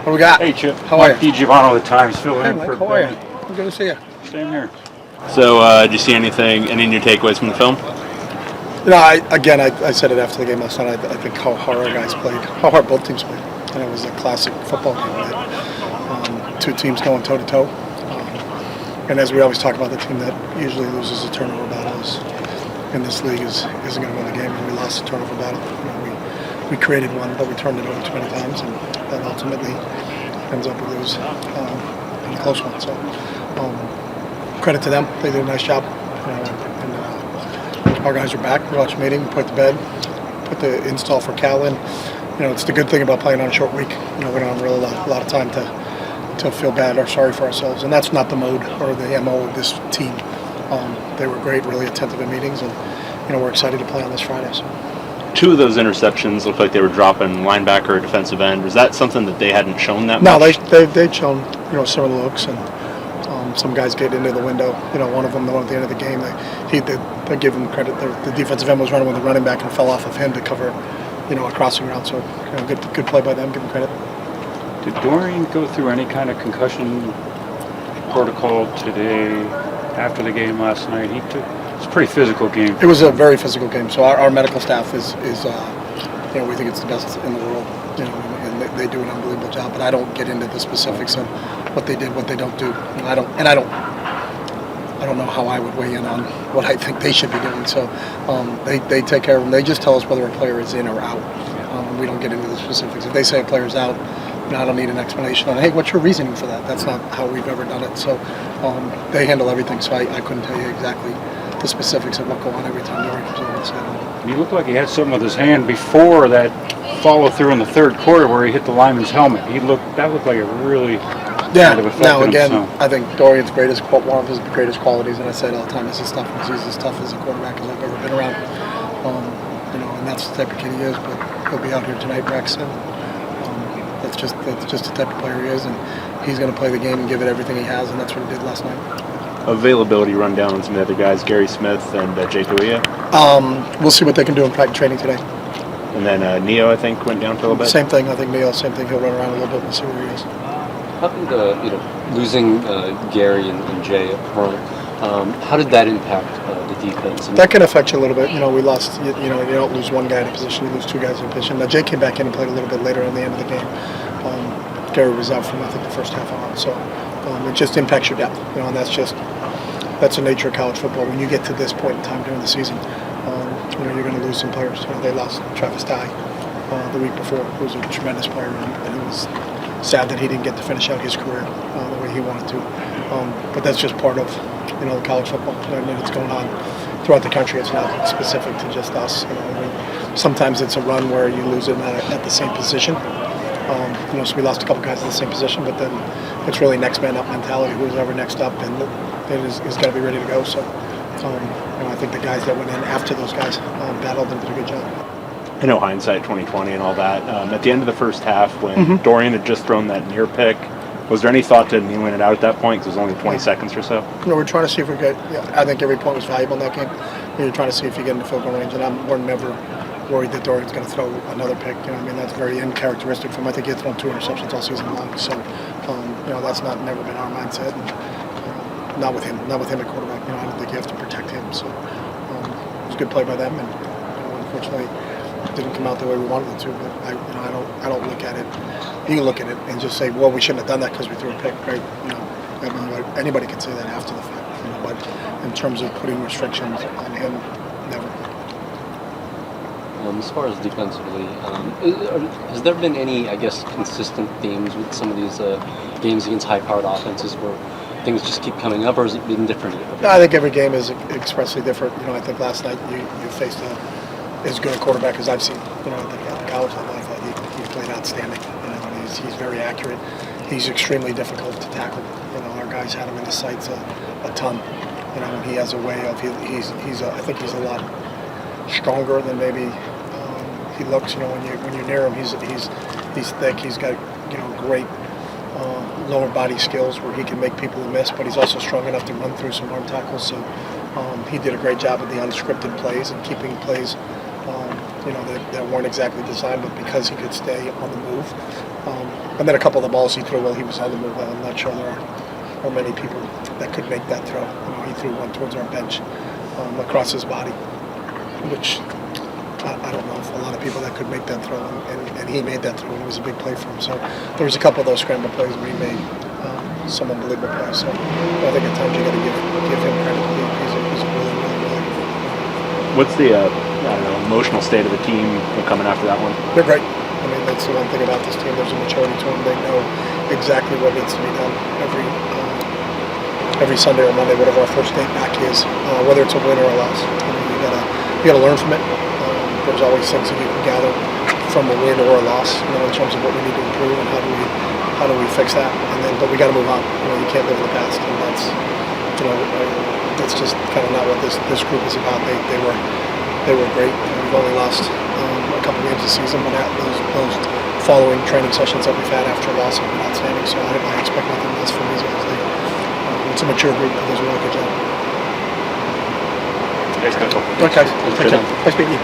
What do we got? Hey, Chip. How are you? Mike DiGiovanni of the Times, filling Hey, in Mike. for How are you? Ben. Good to see you. Same here. So, did you see any new takeaways from the film? I said it after the game last night. I think how hard our guys played, how hard both teams played. And it was a classic football game. Right? Two teams going toe-to-toe. And as we always talk about, the team that usually loses a turnover battle in this league isn't going to win the game. And we lost the turnover battle. We created one, but we turned it over too many times. And that ultimately ends up we lose in a close one. So credit to them. They did a nice job. Our guys are back. We watched the meeting, put the bed, put the install for Cal in. It's the good thing about playing on a short week. We don't have really a lot of time to feel bad or sorry for ourselves, and that's not the mode or the MO of this team. They were great, really attentive in meetings, and we're excited to play on this Friday. So. Two of those interceptions looked like they were dropping linebacker or defensive end. Was that something that they hadn't shown that much? No, they'd shown some of the looks, and some guys get into the window. One of them, the one at the end of the game, they give him credit. The defensive end was running with the running back and fell off of him to cover, a crossing route. So, good play by them. Give them credit. Did Dorian go through any kind of concussion protocol today after the game last night? It's a pretty physical game. It was a very physical game. So our medical staff is we think it's the best in the world. And they do an unbelievable job. But I don't get into the specifics of what they did, what they don't do. I don't know how I would weigh in on what I think they should be doing. So they take care of them. They just tell us whether a player is in or out. We don't get into the specifics. If they say a player's out, I don't need an explanation on, hey, what's your reasoning for that? That's not how we've ever done it. So they handle everything. So I couldn't tell you exactly the specifics of what go on every time Dorian comes over the sideline. He looked like he had something with his hand before that follow through in the third quarter where he hit the lineman's helmet. That looked like a really kind of affected now again, him, so. I think Dorian's one of his greatest qualities, and I say it all the time, is his toughness. He's as tough as a quarterback as I've ever been around. And that's the type of kid he is. But he'll be out here tonight, Rex, and that's just the type of player he is, and he's going to play the game and give it everything he has, and that's what he did last night. Availability rundown on some of the other guys, Gary Smith and Jake Uia. We'll see what they can do in practice training today. And then Neo, I think, went down for a little bit. Same thing. I think Neo, same thing. He'll run around a little bit and see where he is. How did losing Gary and Jay up front? How did that impact the defense? That can affect you a little bit. We lost. You don't lose one guy in a position; you lose two guys in a position. Now Jay came back in and played a little bit later in the end of the game. Gary was out from I think the first half hour, so it just impacts your depth. And that's the nature of college football. When you get to this point in time during the season, you're going to lose some players. They lost Travis Dye the week before, who was a tremendous player, and it was sad that he didn't get to finish out his career the way he wanted to. But that's just part of the college football. It's going on throughout the country. It's not specific to just us. Sometimes it's a run where you lose them at the same position. So we lost a couple guys in the same position, but then it's really next man up mentality. Who's ever next up, and it is got to be ready to go. So I think the guys that went in after those guys battled and did a good job. I know hindsight 2020 and all that. At the end of the first half, when Dorian had just thrown that near pick, was there any thought to kneeling it out at that point? Because it was only 20 seconds or so. We're trying to see if we get. I think every point was valuable in that game. You're trying to see if you get into field goal range, and we're never worried that Dorian's going to throw another pick. That's very uncharacteristic from him. I think he's thrown 2 interceptions all season long. So, that's never been our mindset. And, not with him at quarterback. I don't think you have to protect him. So, it was a good play by them, and unfortunately, it didn't come out the way we wanted it to. But I don't look at it. You can look at it and just say, well, we shouldn't have done that because we threw a pick, right? Anybody can say that after the fact. But in terms of putting restrictions on him, never. As far as defensively, has there been any, consistent themes with some of these games against high-powered offenses where things just keep coming up, or has it been different? No, I think every game is expressly different. I think last night you faced as good a quarterback as I've seen. At the college level, I thought he played outstanding. He's very accurate. He's extremely difficult to tackle. Our guys had him in the sights a ton. He has a way of I think he's a lot stronger than maybe he looks. When you're near him, he's thick. He's got great lower body skills where he can make people miss, but he's also strong enough to run through some arm tackles. So he did a great job of the unscripted plays and keeping plays that weren't exactly designed, but because he could stay on the move, And then a couple of the balls he threw while he was on the move. I'm not sure there are many people that could make that throw. He threw one towards our bench across his body, which I don't know if a lot of people that could make that throw, and he made that throw, and it was a big play for him. So there was a couple of those scramble plays where he made some unbelievable plays. So I think at times you got to give him credit. He's really, really, really good. What's the emotional state of the team coming after that one? They're great. I mean, that's the one thing about this team. There's a maturity to them. They know exactly what needs to be done every Sunday or Monday, whatever our first day back is, whether it's a win or a loss. You gotta learn from it. There's always things that you can gather from a win or a loss, in terms of what we need to improve and how do we fix that. But we got to move on. You can't live in the past, and that's just kind of not what this group is about. They were great. We've only lost a couple games this season, but those following training sessions that we've had after a loss have been outstanding. So I expect nothing less from these guys. It's a mature group that does a really good job. Thanks, Coach. Okay, take care. Nice meeting you.